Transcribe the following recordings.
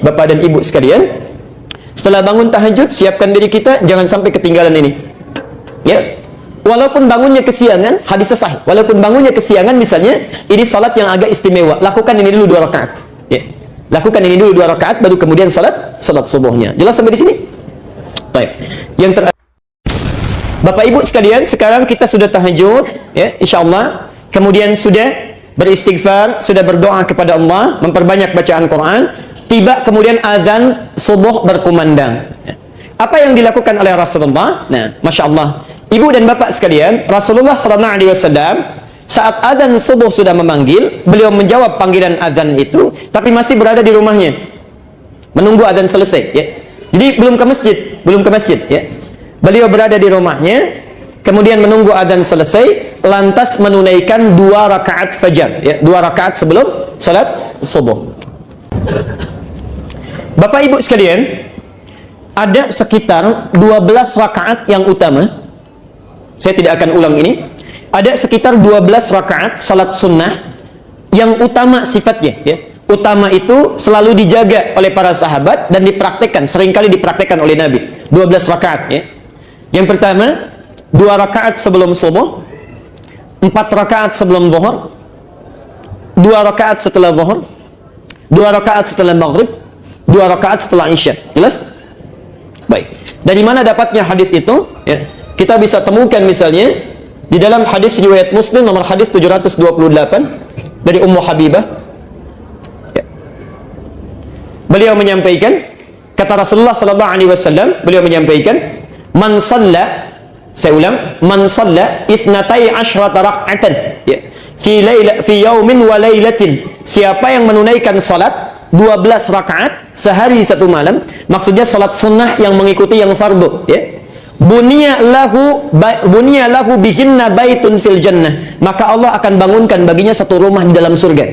Bapak dan Ibu sekalian, setelah bangun tahajud, siapkan diri kita, jangan sampai ketinggalan ini. Ya, walaupun bangunnya kesiangan, hadis sahih. Walaupun bangunnya kesiangan, misalnya, ini salat yang agak istimewa, lakukan ini dulu 2 rakaat. Ya, lakukan ini dulu 2 rakaat, baru kemudian salat subuhnya. Jelas sampai di sini? Baik. Yang terakhir, Bapak Ibu sekalian, sekarang kita sudah tahajud, ya, insyaallah. Kemudian sudah beristighfar, sudah berdoa kepada Allah, memperbanyak bacaan Quran. Tiba kemudian azan subuh berkumandang. Apa yang dilakukan oleh Rasulullah? Nah, Masya Allah, Ibu dan Bapak sekalian, Rasulullah SAW saat azan subuh sudah memanggil, beliau menjawab panggilan azan itu, tapi masih berada di rumahnya, menunggu azan selesai. Ya. Jadi belum ke masjid. Ya. Beliau berada di rumahnya, kemudian menunggu azan selesai, lantas menunaikan 2 rakaat fajar, ya, 2 rakaat sebelum salat subuh. Bapak Ibu sekalian, ada sekitar 12 rakaat yang utama. Saya tidak akan ulang ini. Ada sekitar 12 rakaat salat sunnah yang utama sifatnya, ya. Utama itu selalu dijaga oleh para sahabat dan dipraktekkan, seringkali dipraktekkan oleh Nabi. 12 rakaat, ya. Yang pertama, 2 rakaat sebelum subuh, 4 rakaat sebelum zuhur, 2 rakaat setelah zuhur, 2 rakaat setelah maghrib, 2 rakaat setelah isya. Jelas? Baik. Dari mana dapatnya hadis itu? Ya. Kita bisa temukan misalnya di dalam hadis riwayat Muslim nomor hadis 728 dari Ummu Habibah. Ya. Beliau menyampaikan, kata Rasulullah sallallahu alaihi wasallam, beliau menyampaikan, man shalla, saya ulang, man shalla 12 rak'atan, ya, fi yaumin wa lailatin, siapa yang menunaikan salat 12 rakaat sehari 1 malam, maksudnya salat sunnah yang mengikuti yang fardu, ya, bunya lahu bihinna baitun fil jannah, maka Allah akan bangunkan baginya 1 rumah di dalam surga.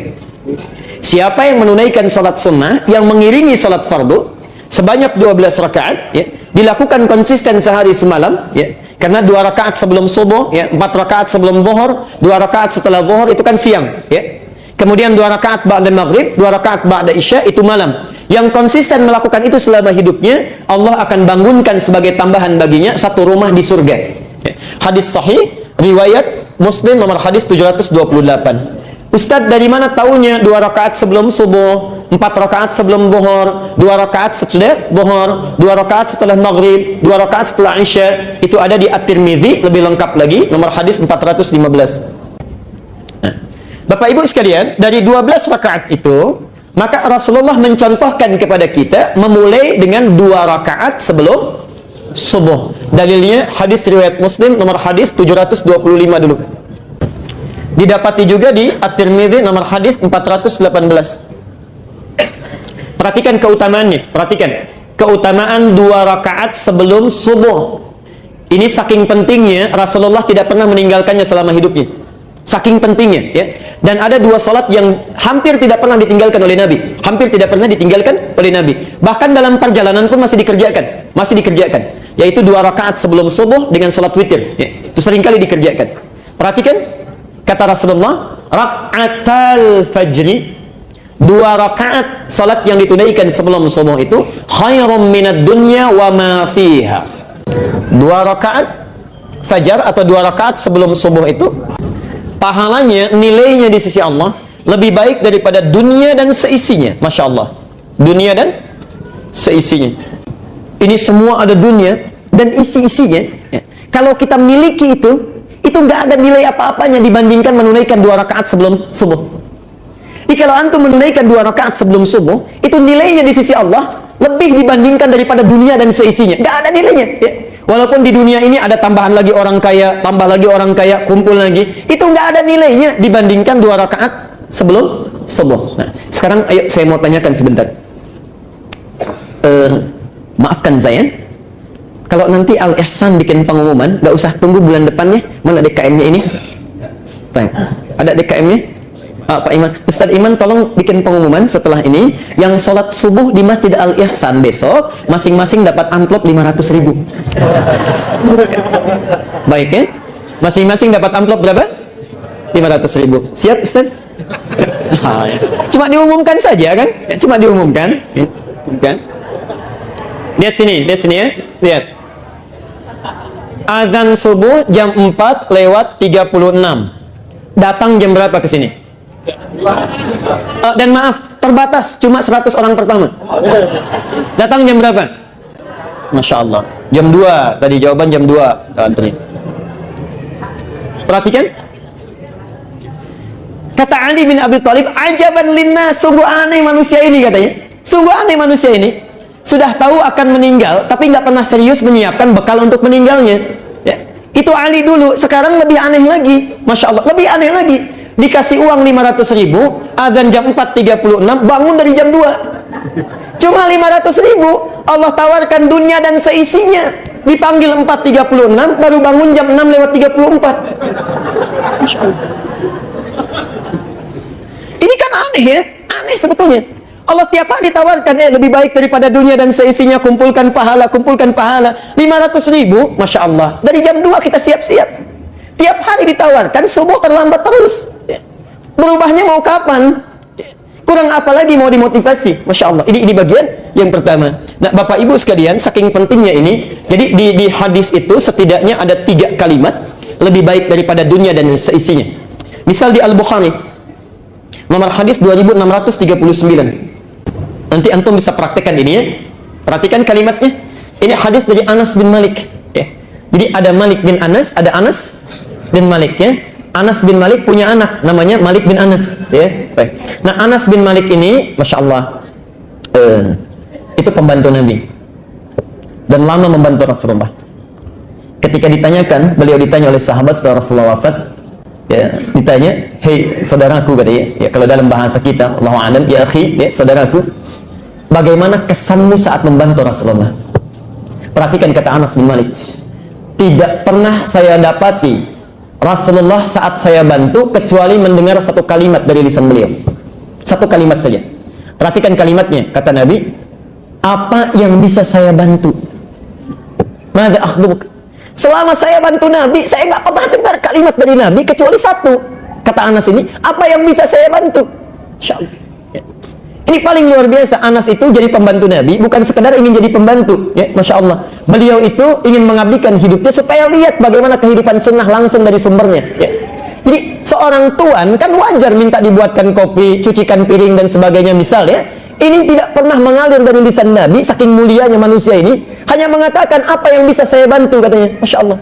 Siapa yang menunaikan salat sunnah yang mengiringi salat fardu sebanyak 12 rakaat, ya, dilakukan konsisten sehari semalam, ya, karena 2 rakaat sebelum subuh, ya, 4 rakaat sebelum zuhur, 2 rakaat setelah zuhur itu kan siang, ya. Kemudian 2 rakaat ba'da maghrib, 2 rakaat ba'da isya itu malam. Yang konsisten melakukan itu selama hidupnya, Allah akan bangunkan sebagai tambahan baginya 1 rumah di surga. Ya. Hadis sahih riwayat Muslim nomor hadis 728. Ustadz, dari mana taunya 2 rakaat sebelum subuh, 4 rakaat sebelum zuhur, 2 rakaat sesudah zuhur, 2 rakaat setelah maghrib, 2 rakaat setelah isya? Itu ada di At-Tirmidzi, lebih lengkap lagi, nomor hadis 415. Nah, Bapak Ibu sekalian, dari 12 rakaat itu, maka Rasulullah mencontohkan kepada kita memulai dengan 2 rakaat sebelum subuh. Dalilnya hadis riwayat Muslim nomor hadis 725 dulu. Didapati juga di At-Tirmidzi nomor hadis 418. Perhatikan keutamaannya, perhatikan. Keutamaan 2 rakaat sebelum subuh. Ini saking pentingnya, Rasulullah tidak pernah meninggalkannya selama hidupnya. Saking pentingnya, ya. Dan ada 2 salat yang hampir tidak pernah ditinggalkan oleh Nabi. Hampir tidak pernah ditinggalkan oleh Nabi. Bahkan dalam perjalanan pun masih dikerjakan. Masih dikerjakan. Yaitu 2 rakaat sebelum subuh dengan salat witir. Ya. Itu seringkali dikerjakan. Perhatikan. Kata Rasulullah, rak'atal fajri, 2 rakaat salat yang ditunaikan sebelum subuh itu khairum minad dunya wa ma fiha. 2 rakaat fajar atau 2 rakaat sebelum subuh itu pahalanya, nilainya di sisi Allah lebih baik daripada dunia dan seisinya. Masya Allah, dunia dan seisinya. Ini semua ada dunia dan isi-isinya, ya. Kalau kita miliki itu nggak ada nilai apa-apanya dibandingkan menunaikan 2 rakaat sebelum subuh. Jadi kalau antum menunaikan 2 rakaat sebelum subuh, itu nilainya di sisi Allah lebih dibandingkan daripada dunia dan seisinya. Nggak ada nilainya, ya. Walaupun di dunia ini ada tambahan lagi orang kaya, tambah lagi orang kaya, kumpul lagi, itu nggak ada nilainya dibandingkan 2 rakaat sebelum subuh. Nah, sekarang ayo saya mau tanyakan sebentar. Maafkan saya, kalau nanti Al Ihsan bikin pengumuman, nggak usah tunggu bulan depannya, mana DKM-nya ini? Ada DKM-nya? Pak Iman, Ustadz Iman tolong bikin pengumuman setelah ini, yang sholat subuh di Masjid Al Ihsan besok masing-masing dapat amplop 500.000. Baik, ya, masing-masing dapat amplop berapa? 500.000. Siap Ustadz? Cuma diumumkan saja kan? Cuma diumumkan. Kan? Lihat sini ya. Lihat. Azan subuh jam 4 lewat 36. Datang jam berapa ke sini? Dan maaf, terbatas cuma 100 orang pertama. Datang jam berapa? Masya Allah. Jam 2. Tadi jawaban jam 2. Antri. Perhatikan. Kata Ali bin Abi Thalib, ajaban linnas, sungguh aneh manusia ini katanya. Sungguh aneh manusia ini. Sudah tahu akan meninggal, tapi nggak pernah serius menyiapkan bekal untuk meninggalnya. Ya. Itu Ali dulu. Sekarang lebih aneh lagi. Masya Allah, lebih aneh lagi. Dikasih uang 500.000, azan jam 4.36, bangun dari jam 2. Cuma 500.000, Allah tawarkan dunia dan seisinya. Dipanggil 4.36, baru bangun jam 6 lewat 34. Masya Allah. Ini kan aneh ya, aneh sebetulnya. Allah tiap hari tawarkan, lebih baik daripada dunia dan seisinya, kumpulkan pahala, 500.000, Masya Allah. Dari jam 2 kita siap-siap. Tiap hari ditawarkan, subuh terlambat terus. Berubahnya mau kapan? Kurang apa lagi mau dimotivasi? Masya Allah. Ini bagian yang pertama. Nah, Bapak Ibu sekalian, saking pentingnya ini, jadi di hadis itu setidaknya ada 3 kalimat lebih baik daripada dunia dan seisinya. Misal di Al-Bukhari, nomor hadis 2639. Nanti antum bisa praktekkan ini ya. Perhatikan kalimatnya. Ini hadis dari Anas bin Malik. Ya. Jadi ada Malik bin Anas, ada Anas bin Malik ya. Anas bin Malik punya anak namanya Malik bin Anas ya. Baik. Nah, Anas bin Malik ini Masya Allah itu pembantu Nabi dan lama membantu Rasulullah. Ketika ditanyakan, beliau ditanya oleh sahabat setelah Rasulullah wafat, ya, ditanya, hei saudaraku katanya, ya kalau dalam bahasa kita, Allahu a'lam, ya akhi, ya saudaraku, bagaimana kesanmu saat membantu Rasulullah? Perhatikan kata Anas bin Malik, tidak pernah saya dapati Rasulullah saat saya bantu kecuali mendengar satu kalimat dari lisan beliau. Satu kalimat saja. Perhatikan kalimatnya, kata Nabi, apa yang bisa saya bantu? Mada akhduk. Selama saya bantu Nabi, saya nggak pernah dengar kalimat dari Nabi kecuali satu. Kata Anas ini, apa yang bisa saya bantu? Masya Allah. Ya. Ini paling luar biasa. Anas itu jadi pembantu Nabi, bukan sekedar ingin jadi pembantu. Ya, Masya Allah. Beliau itu ingin mengabdikan hidupnya supaya lihat bagaimana kehidupan sunnah langsung dari sumbernya. Ya. Jadi seorang tuan kan wajar minta dibuatkan kopi, cucikan piring dan sebagainya misal ya. Ini tidak pernah mengalir dari lisan Nabi, saking mulianya manusia ini, hanya mengatakan apa yang bisa saya bantu katanya. Masya Allah.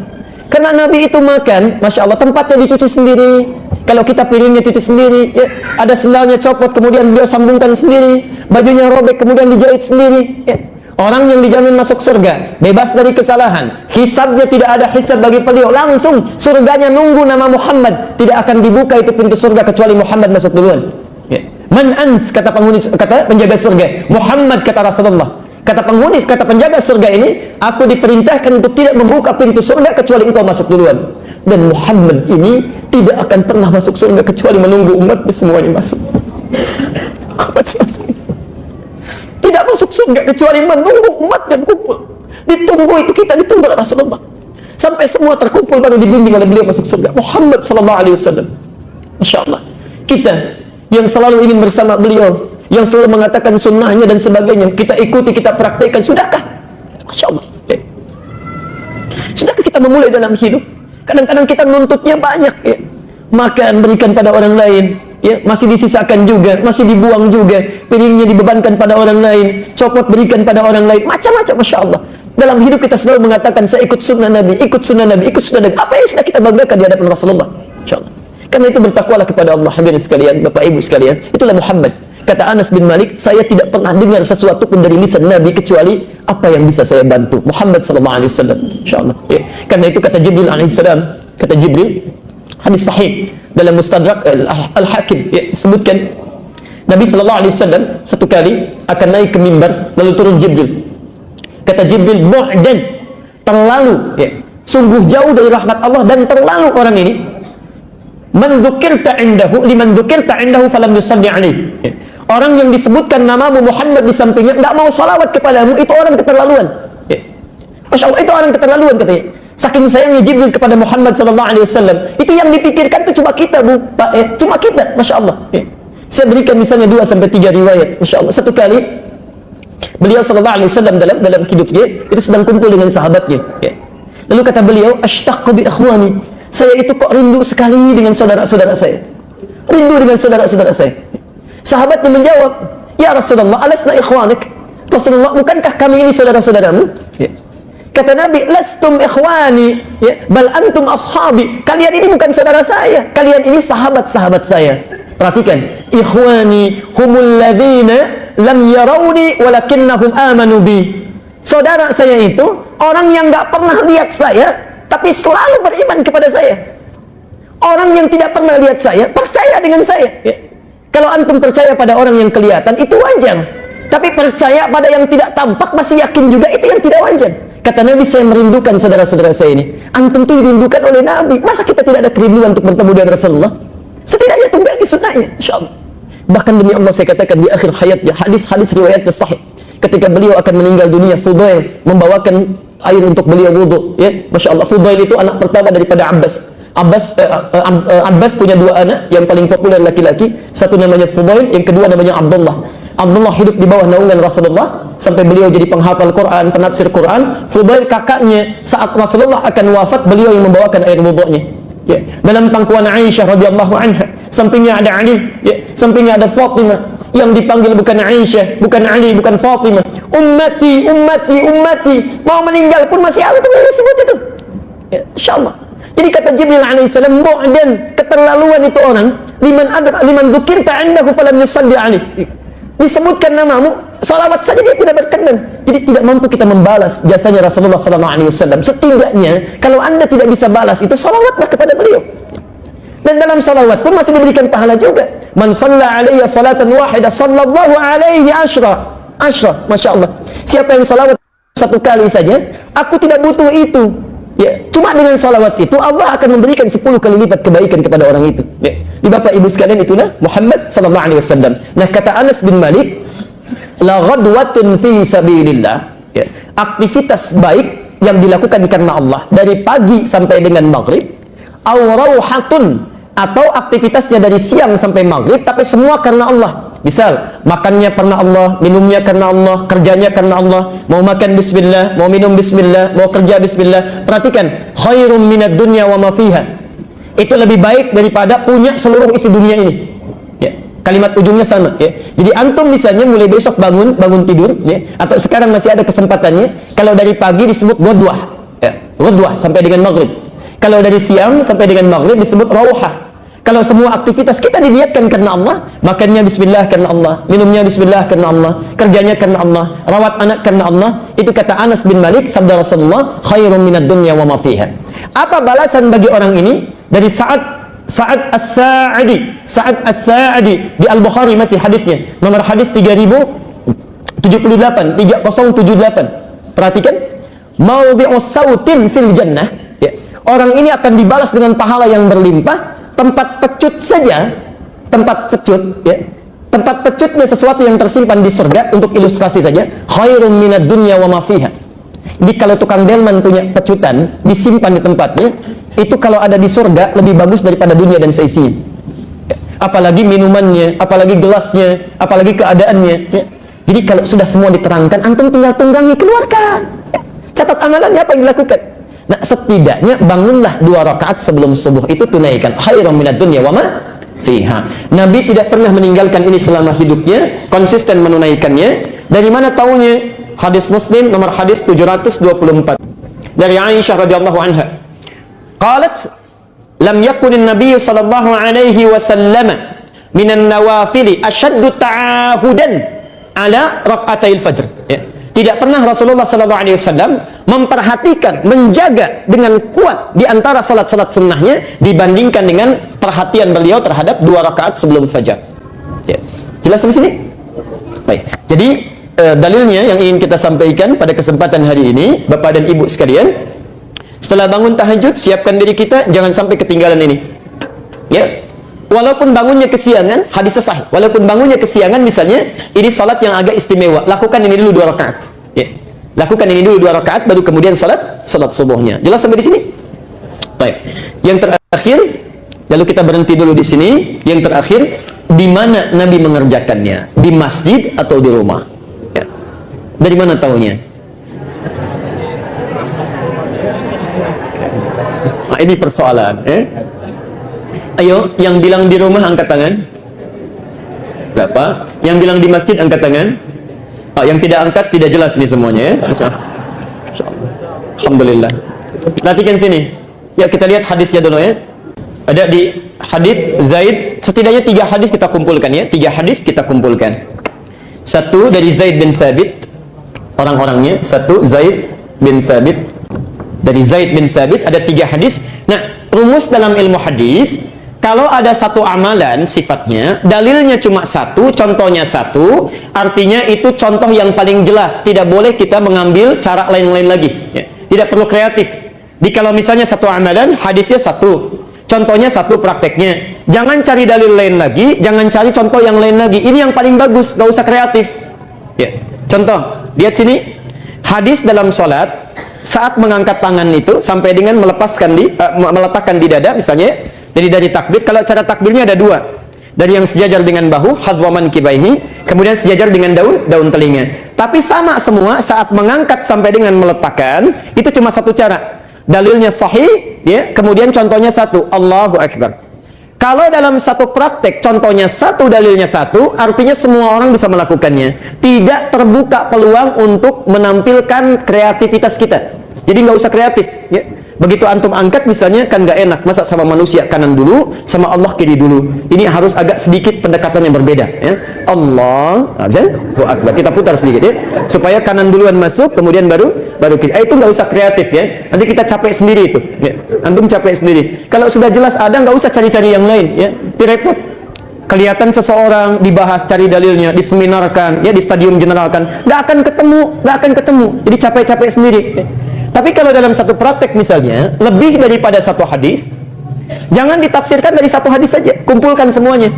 Karena Nabi itu makan, Masya Allah, tempatnya dicuci sendiri. Kalau kita piringnya cuci sendiri, ya, ada sendalnya copot, kemudian beliau sambungkan sendiri, bajunya robek, kemudian dijahit sendiri. Ya. Orang yang dijamin masuk surga, bebas dari kesalahan, hisabnya tidak ada hisab bagi beliau, langsung surganya nunggu nama Muhammad, tidak akan dibuka itu pintu surga kecuali Muhammad masuk duluan. Ya. Man ant, kata penghuni, kata penjaga surga, Muhammad kata Rasulullah. Kata penghuni, kata penjaga surga ini, aku diperintahkan untuk tidak membuka pintu surga kecuali engkau masuk duluan. Dan Muhammad ini tidak akan pernah masuk surga kecuali menunggu umatnya semuanya masuk. Tidak masuk surga kecuali menunggu umatnya berkumpul. Ditunggu itu, kita ditunggu oleh Rasulullah sampai semua terkumpul baru dibimbing oleh beliau masuk surga. Muhammad sallallahu alaihi wasallam. Masya Allah. Kita yang selalu ingin bersama beliau, yang selalu mengatakan sunnahnya dan sebagainya, kita ikuti, kita praktekkan, sudahkah? Masya Allah. Sudahkah kita memulai dalam hidup? Kadang-kadang kita nuntutnya banyak, ya. Makan berikan pada orang lain, ya, masih disisakan juga, masih dibuang juga, piringnya dibebankan pada orang lain, copot berikan pada orang lain, macam-macam. Masya Allah. Dalam hidup kita selalu mengatakan saya ikut sunnah Nabi, ikut sunnah Nabi, ikut sunnah Nabi. Apa yang sudah kita banggakan di hadapan Rasulullah? Masya Allah. Karena itu bertakwalah kepada Allah, hadirin sekalian, Bapak Ibu sekalian. Itulah Muhammad. Kata Anas bin Malik, saya tidak pernah dengar sesuatu pun dari lisan Nabi kecuali apa yang bisa saya bantu. Muhammad sallallahu alaihi wasallam. Insyaallah. Ya. Karena itu kata Jibril alaihi salam, kata Jibril, hadis sahih dalam Mustadrak Al-Hakim, ya, sebutkan Nabi sallallahu alaihi wasallam satu kali akan naik ke mimbar, lalu turun Jibril. Kata Jibril, bu'dan, terlalu, ya, sungguh jauh dari rahmat Allah dan terlalu orang ini. Man dzukirta indahu liman dzukirta indahu falam yusalli alaihi. Ya. Orang yang disebutkan namamu Muhammad di sampingnya enggak mau salawat kepadamu, itu orang keterlaluan. Ya. Masya Allah, itu orang keterlaluan katanya. Saking sayangnya Jibril kepada Muhammad sallallahu alaihi wasallam, itu yang dipikirkan itu cuma kita, Bu, Pak, ya. Cuma kita, Masya Allah. Ya. Saya berikan misalnya 2 sampai 3 riwayat. Masya Allah. Satu kali Beliau sallallahu alaihi wasallam dalam hidupnya itu sedang kumpul dengan sahabatnya, ya. Lalu kata beliau, ashtaqu bi ikhwani. Saya itu kok rindu sekali dengan saudara-saudara saya. Rindu dengan saudara-saudara saya. Sahabatnya menjawab, ya Rasulullah, alasna ikhwanik? Rasulullah, bukankah kami ini saudara-saudaramu? Ya. Kata Nabi, lastum ikhwani, ya, bal antum ashabi. Kalian ini bukan saudara saya, kalian ini sahabat-sahabat saya. Perhatikan, ikhwani humul ladzina lam yarawni walakinnahum amanu bi. Saudara saya itu orang yang enggak pernah lihat saya, tapi selalu beriman kepada saya. Orang yang tidak pernah lihat saya, percaya dengan saya, ya. Kalau antum percaya pada orang yang kelihatan, itu wajar. Tapi percaya pada yang tidak tampak, masih yakin juga, itu yang tidak wajar. Kata Nabi, saya merindukan saudara-saudara saya ini. Antum tuh dirindukan oleh Nabi. Masa kita tidak ada kerinduan untuk bertemu dengan Rasulullah? Setidaknya tumbuhi sunnahnya, insyaallah. Bahkan demi Allah saya katakan di akhir hayatnya, hadis-hadis riwayat sahih, ketika beliau akan meninggal dunia, Fudail membawakan air untuk beliau wudu, ya. Masya Allah, Fudail itu anak pertama daripada Abbas. Abbas punya dua anak yang paling populer laki-laki, satu namanya Fudail, yang kedua namanya Abdullah. Abdullah hidup di bawah naungan Rasulullah sampai beliau jadi penghafal Quran, penafsir Quran. Fudail kakaknya, saat Rasulullah akan wafat, beliau yang membawakan air wudunya, ya. Dalam pangkuan Aisyah radhiyallahu anha, sampingnya ada Ali, ya. Sampingnya ada Fatimah, yang dipanggil bukan Aisyah, bukan Ali, bukan Fatimah. Ummati, ummati, ummati. Mau meninggal pun masih Allah sebut itu, ya, insyaallah. Jadi kata Jibril alaihissalam, dan keterlaluan itu orang, liman dzukirta indahu falam yusalli alaihi. Disebutkan namamu, salawat saja dia tidak berkenan. Jadi tidak mampu kita membalas jasanya Rasulullah SAW. Setidaknya kalau anda tidak bisa balas itu, salawatlah kepada beliau. Dan dalam salawat pun masih diberikan pahala juga. Man shalla alaiya salatan wahidah sallallahu alaihi asyra. Masya Allah. Siapa yang salawat satu kali saja, aku tidak butuh itu, ya. Cuma dengan salawat itu Allah akan memberikan 10 kali lipat kebaikan kepada orang itu, ya. Di Bapak Ibu sekalian, itulah Muhammad sallallahu alaihi wasallam. Nah, kata Anas bin Malik, la ghadwatun fi sabilillah, ya. Aktivitas baik yang dilakukan karena Allah dari pagi sampai dengan maghrib, aw rauhatun, atau aktivitasnya dari siang sampai maghrib tapi semua karena Allah. Misal, makannya karena Allah, minumnya karena Allah, kerjanya karena Allah. Mau makan bismillah, mau minum bismillah, mau kerja bismillah. Perhatikan, khairum minad dunya wa ma fiha. Itu lebih baik daripada punya seluruh isi dunia ini, ya. Kalimat ujungnya sama, ya. Jadi antum misalnya mulai besok bangun tidur, ya, atau sekarang masih ada kesempatannya, kalau dari pagi disebut ghadwah, ya, ghadwah sampai dengan maghrib. Kalau dari siang sampai dengan maghrib disebut rauhah. Kalau semua aktivitas kita diniatkan karena Allah, makannya bismillah karena Allah, minumnya bismillah karena Allah, kerjanya karena Allah, rawat anak karena Allah, itu kata Anas bin Malik, sabda Rasulullah, khairum minad dunya wa ma fiha. Apa balasan bagi orang ini? Dari Sa'ad As-Sa'idi. Sa'ad As-Sa'idi di Al-Bukhari masih hadisnya. Nomor hadis 3078. Perhatikan, maudhi'us sautin fil jannah, ya. Orang ini akan dibalas dengan pahala yang berlimpah. Tempat pecut saja, tempat pecut, ya. Tempat pecutnya sesuatu yang tersimpan di surga, untuk ilustrasi saja, khairum minad dunya wa ma fiha. Jadi kalau tukang delman punya pecutan disimpan di tempatnya, itu kalau ada di surga lebih bagus daripada dunia dan seisinya, ya. Apalagi minumannya, apalagi gelasnya, apalagi keadaannya, ya. Jadi kalau sudah semua diterangkan, antum tinggal tunggangi, keluarkan, ya. Catat amalannya apa yang dilakukan. Nah, setidaknya bangunlah 2 rakaat sebelum subuh, itu tunaikan. Khairum minad dunya wa ma fiha. Nabi tidak pernah meninggalkan ini selama hidupnya, konsisten menunaikannya. Dari mana taunya? Hadis Muslim nomor hadis 724 dari Aisyah radhiyallahu anha. Qalat, lam yakun an-nabiy sallallahu alaihi wasallam minan nawafil ashaddu ta'ahudan ala rak'atayil fajr, ya. Tidak pernah Rasulullah SAW memperhatikan, menjaga dengan kuat di antara salat-salat sunnahnya dibandingkan dengan perhatian beliau terhadap 2 rakaat sebelum fajar, ya. Jelas di sini? Baik. Jadi dalilnya yang ingin kita sampaikan pada kesempatan hari ini, Bapak dan Ibu sekalian, setelah bangun tahajud, siapkan diri kita jangan sampai ketinggalan ini, ya. Walaupun bangunnya kesiangan, hadis sahih, walaupun bangunnya kesiangan misalnya, ini salat yang agak istimewa, lakukan ini dulu 2 rakaat, ya. Lakukan ini dulu 2 rakaat, baru kemudian salat subuhnya. Jelas sampai di sini? Baik. Yang terakhir, lalu kita berhenti dulu di sini. Yang terakhir, di mana Nabi mengerjakannya? Di masjid atau di rumah? Ya. Dari mana taunya? Nah, ini persoalan. Ayo, yang bilang di rumah angkat tangan. Berapa? Yang bilang di masjid angkat tangan. Yang tidak angkat tidak jelas nih semuanya ya. Alhamdulillah. Perhatikan sini. Ya, kita lihat hadisnya dulu ya. Ada di hadis Zaid, setidaknya 3 hadis kita kumpulkan ya. 3 hadis kita kumpulkan. Satu dari Zaid bin Thabit, orang-orangnya. Satu Zaid bin Thabit. Dari Zaid bin Thabit ada 3 hadis. Nah, rumus dalam ilmu hadis, kalau ada satu amalan sifatnya, dalilnya cuma satu, contohnya satu, artinya itu contoh yang paling jelas. Tidak boleh kita mengambil cara lain-lain lagi ya. Tidak perlu kreatif. Jadi kalau misalnya satu amalan, hadisnya satu, contohnya satu, prakteknya. Jangan cari dalil lain lagi, jangan cari contoh yang lain lagi. Ini yang paling bagus, gak usah kreatif ya. Contoh, lihat sini. Hadis dalam sholat, saat mengangkat tangan itu, sampai dengan meletakkan di dada misalnya. Jadi dari takbir, kalau cara takbirnya ada 2. Dari yang sejajar dengan bahu, hadwaman kibaihi, kemudian sejajar dengan daun telinga. Tapi sama semua saat mengangkat sampai dengan meletakkan, itu cuma satu cara. Dalilnya sahih, ya, kemudian contohnya satu, Allahu Akbar. Kalau dalam satu praktek, contohnya satu, dalilnya satu, artinya semua orang bisa melakukannya. Tidak terbuka peluang untuk menampilkan kreativitas kita. Jadi nggak usah kreatif, ya. Begitu antum angkat misalnya kan nggak enak, masa sama manusia kanan dulu, sama Allah kiri dulu. Ini harus agak sedikit pendekatan yang berbeda ya. Allah Akbar, kita putar sedikit ya, supaya kanan duluan masuk, kemudian baru kiri. Itu nggak usah kreatif ya, nanti kita capek sendiri itu ya. Antum capek sendiri. Kalau sudah jelas ada, nggak usah cari-cari yang lain ya, direpot. Kelihatan seseorang dibahas, cari dalilnya, diseminarkan ya, di stadium generalkan, nggak akan ketemu, jadi capek-capek sendiri ya. Tapi kalau dalam satu praktek misalnya, lebih daripada satu hadis, jangan ditafsirkan dari satu hadis saja, kumpulkan semuanya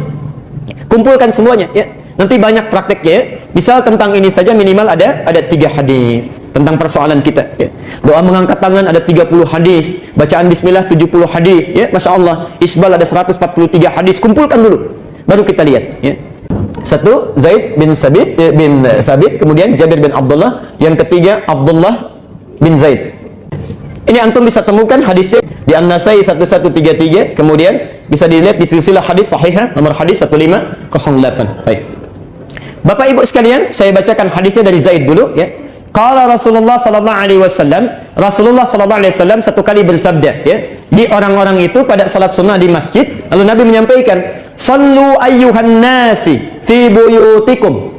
ya. Nanti banyak prakteknya. Misal tentang ini saja minimal ada 3 hadis tentang persoalan kita ya. Doa mengangkat tangan ada 30 hadis, bacaan bismillah 70 hadis ya, Masya Allah. Isbal ada 143 hadis, kumpulkan dulu, baru kita lihat ya. Satu Zaid bin Sabit, kemudian Jabir bin Abdullah, yang ketiga Abdullah bin Zaid. Ini antum bisa temukan hadisnya di An-Nasai 1133, kemudian bisa dilihat di silsilah hadis sahihah nomor hadis 1508. Baik. Bapak Ibu sekalian, saya bacakan hadisnya dari Zaid dulu ya. Qala Rasulullah sallallahu alaihi wasallam, Rasulullah sallallahu alaihi wasallam satu kali bersabda ya, di orang-orang itu pada salat sunnah di masjid, lalu Nabi menyampaikan, "Shallu ayyuhan nasi fi buyutikum."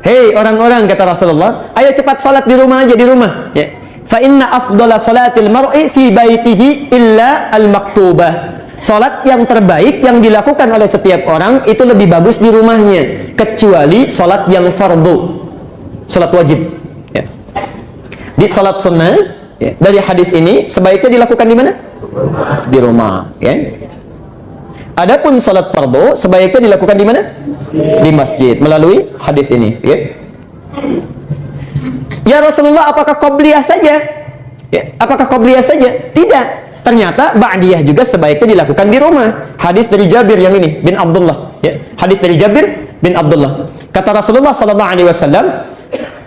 Hei orang-orang, kata Rasulullah, ayo cepat salat di rumah aja, di rumah ya. Fa inna afdhala salatil mar'i fi baitihi illa al-maktubah. Salat yang terbaik yang dilakukan oleh setiap orang itu lebih bagus di rumahnya, kecuali salat yang fardu, salat wajib ya. Di salat sunnah ya, dari hadis ini sebaiknya dilakukan di mana? Di rumah ya. Adapun salat fardu sebaiknya dilakukan di mana? Di masjid, melalui hadis ini ya. Ya Rasulullah, apakah qabliyah saja? Ya, apakah qabliyah saja? Tidak. Ternyata ba'diyah juga sebaiknya dilakukan di rumah. Hadis dari Jabir yang ini bin Abdullah ya. Hadis dari Jabir bin Abdullah. Kata Rasulullah sallallahu alaihi wasallam,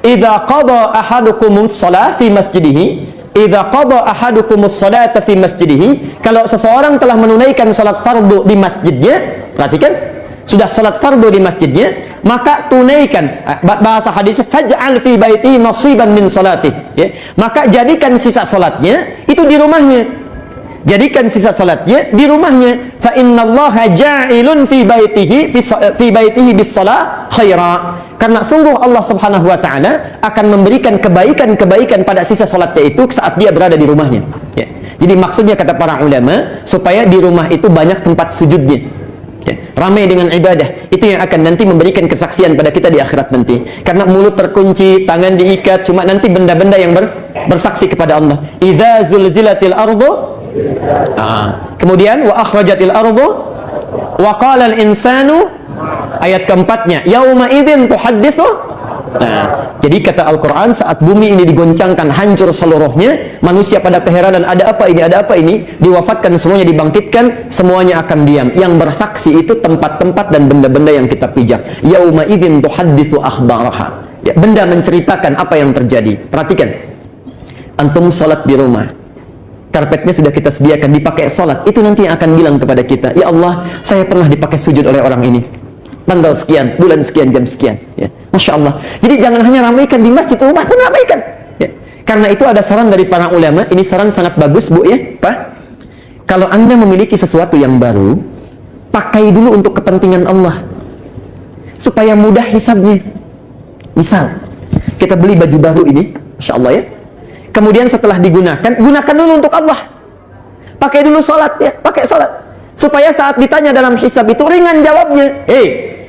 "Idza qada ahadukumus shalah fi masjidihi." Idza qada ahadukumus salata fi masjidihi, kalau seseorang telah menunaikan salat fardu di masjidnya, perhatikan, sudah salat fardu di masjidnya, maka tunaikan, bahasa hadis, faj'al fi baitihi nasiban min salati ya. Maka jadikan sisa salatnya itu di rumahnya. Jadikan sisa salatnya di rumahnya. Fa innallaha ja'ilun fi baitihi bis shalah khaira. Karena sungguh Allah Subhanahu wa taala akan memberikan kebaikan-kebaikan pada sisa salatnya itu saat dia berada di rumahnya ya. Jadi maksudnya kata para ulama, supaya di rumah itu banyak tempat sujudnya ya, ramai dengan ibadah. Itu yang akan nanti memberikan kesaksian pada kita di akhirat nanti. Karena mulut terkunci, tangan diikat, cuma nanti benda-benda yang bersaksi kepada Allah. Idza zulzilatil ardu, kemudian wa akhrajatil ardu wa qala al insanu, ayat keempatnya, yauma idzin tuhadditsu. Nah, jadi kata Al-Quran, saat bumi ini digoncangkan hancur seluruhnya, manusia pada keheranan, ada apa ini, diwafatkan semuanya, dibangkitkan, semuanya akan diam. Yang bersaksi itu tempat-tempat dan benda-benda yang kita pijak. Yauma idzin tuhadditsu akhbaraha. Ya, benda menceritakan apa yang terjadi. Perhatikan, antum sholat di rumah, karpetnya sudah kita sediakan, dipakai sholat, itu nanti yang akan bilang kepada kita, ya Allah, saya pernah dipakai sujud oleh orang ini, tanggal sekian, bulan sekian, jam sekian. Ya. Masya Allah. Jadi jangan hanya ramaikan di masjid, rumah pun ramaikan. Ya. Karena itu ada saran dari para ulama, ini saran sangat bagus Bu ya, Pak. Kalau Anda memiliki sesuatu yang baru, pakai dulu untuk kepentingan Allah, supaya mudah hisabnya. Misal, kita beli baju baru ini, Masya Allah ya, kemudian setelah digunakan, gunakan dulu untuk Allah. Pakai dulu sholat ya, pakai sholat. Supaya saat ditanya dalam hisab itu ringan jawabnya.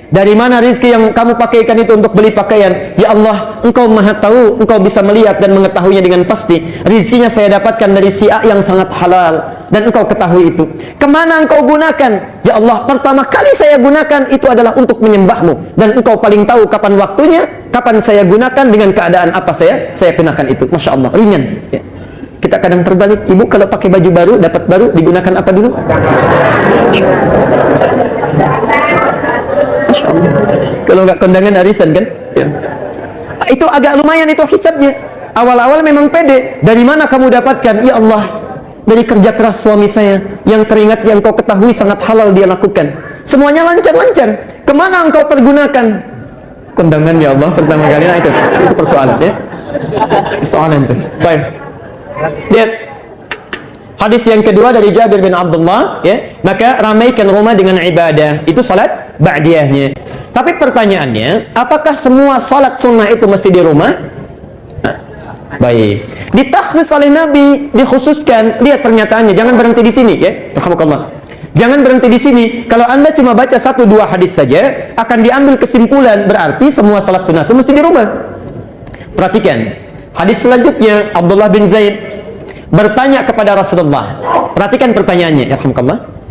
Dari mana rezeki yang kamu pakaikan itu untuk beli pakaian? Ya Allah, Engkau maha tahu, Engkau bisa melihat dan mengetahuinya dengan pasti. Rezekinya saya dapatkan dari si A yang sangat halal, dan Engkau ketahui itu. Kemana Engkau gunakan? Ya Allah, pertama kali saya gunakan itu adalah untuk menyembahmu, dan Engkau paling tahu kapan waktunya, kapan saya gunakan, dengan keadaan apa saya gunakan itu. Masya Allah, ringan ya. Kita kadang terbalik, ibu kalau pakai baju baru, dapat baru, digunakan apa dulu? Masya Allah. Kalau nggak kondangan arisan kan ya. Itu agak lumayan itu hisabnya. Awal-awal memang pede. Dari mana kamu dapatkan? Ya Allah, dari kerja keras suami saya, yang teringat yang kau ketahui sangat halal dia lakukan. Semuanya lancar-lancar. Kemana engkau pergunakan? Kondangan ya Allah, pertama kali. Nah itu persoalan ya. Persoalan itu. Baik. Lihat hadis yang kedua dari Jabir bin Abdullah ya, maka ramaikan rumah dengan ibadah, itu salat ba'diyahnya. Tapi pertanyaannya, apakah semua salat sunnah itu mesti di rumah? Nah, baik, ditaksis oleh Nabi, dikhususkan. Lihat pernyataannya, jangan berhenti di sini ya. Jangan berhenti di sini. Kalau Anda cuma baca 1-2 hadis saja, akan diambil kesimpulan berarti semua salat sunnah itu mesti di rumah. Perhatikan hadis selanjutnya, Abdullah bin Zaid bertanya kepada Rasulullah. Perhatikan pertanyaannya, yarhamukallah.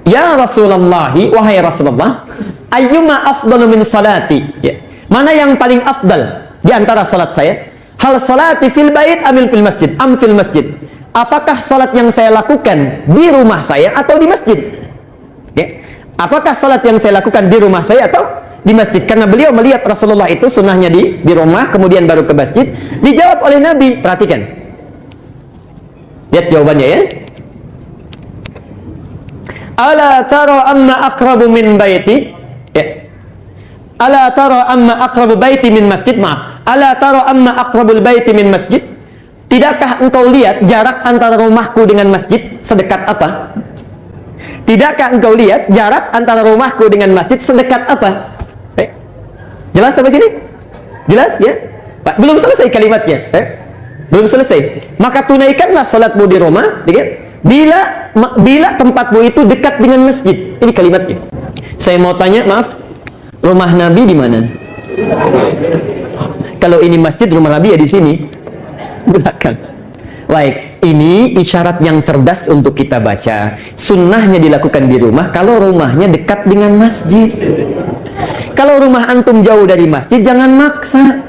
Ya Rasulullah, wahai Rasulullah, ayyuma afdalu min salati? Ya. Mana yang paling afdal di antara salat saya? Hal salati fil bait amil fil masjid? Am fil masjid? Apakah salat yang saya lakukan di rumah saya atau di masjid? Ya. Apakah salat yang saya lakukan di rumah saya atau di masjid? Karena beliau melihat Rasulullah itu sunnahnya di rumah, kemudian baru ke masjid. Dijawab oleh Nabi. Perhatikan, lihat jawabannya ya. Ala tara amma aqrabu min baiti ya. Ala tara amma aqrabu baiti min masjid. Maaf, ala tara amma aqrabul baiti min masjid. Tidakkah engkau lihat jarak antara rumahku dengan masjid sedekat apa? Tidakkah engkau lihat jarak antara rumahku dengan masjid sedekat apa? Jelas sampai sini? Jelas ya? Pak, belum selesai kalimatnya. Belum selesai. Maka tunaikanlah salatmu di rumah, bila tempatmu itu dekat dengan masjid. Ini kalimatnya. Saya mau tanya, maaf, rumah Nabi di mana? Kalau ini masjid, rumah Nabi ya di sini, belakang. Baik, ini isyarat yang cerdas untuk kita baca. Sunnahnya dilakukan di rumah kalau rumahnya dekat dengan masjid. Kalau rumah antum jauh dari masjid, jangan maksa.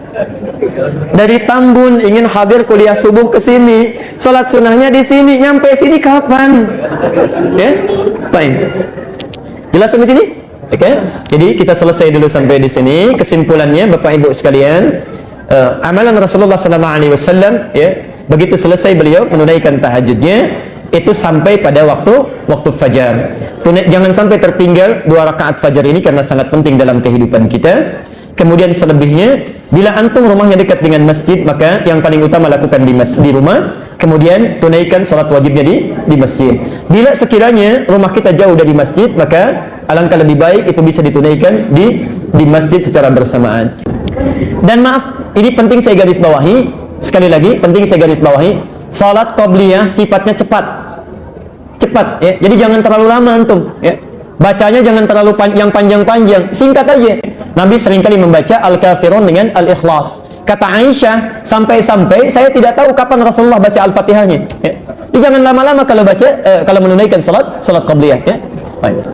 Dari Tambun ingin hadir kuliah subuh ke sini, sholat sunnahnya di sini, nyampe sini kapan? Ya, baik. Jelas sampai sini? Oke. Jadi kita selesai dulu sampai di sini. Kesimpulannya, Bapak Ibu sekalian, amalan Rasulullah SAW, ya, begitu selesai beliau menunaikan tahajudnya, itu sampai pada waktu fajar. Jangan sampai tertinggal 2 rakaat fajar ini karena sangat penting dalam kehidupan kita. Kemudian selebihnya, bila antum rumahnya dekat dengan masjid, maka yang paling utama lakukan di rumah. Kemudian tunaikan salat wajibnya di masjid. Bila sekiranya rumah kita jauh dari masjid, maka alangkah lebih baik itu bisa ditunaikan di masjid secara bersamaan. Dan maaf, ini penting saya garis bawahi. Sekali lagi, penting saya garis bawahi. Salat qabliyah sifatnya cepat, ya. Jadi jangan terlalu lama antum, ya. Bacanya jangan terlalu yang panjang-panjang, singkat aja. Nabi seringkali membaca Al-Kafirun dengan Al-Ikhlas. Kata Aisyah, sampai-sampai saya tidak tahu kapan Rasulullah baca Al-Fatihahnya. Ya. Jadi jangan lama-lama kalau baca, kalau menunaikan salat qabliyah. Ya. Baik.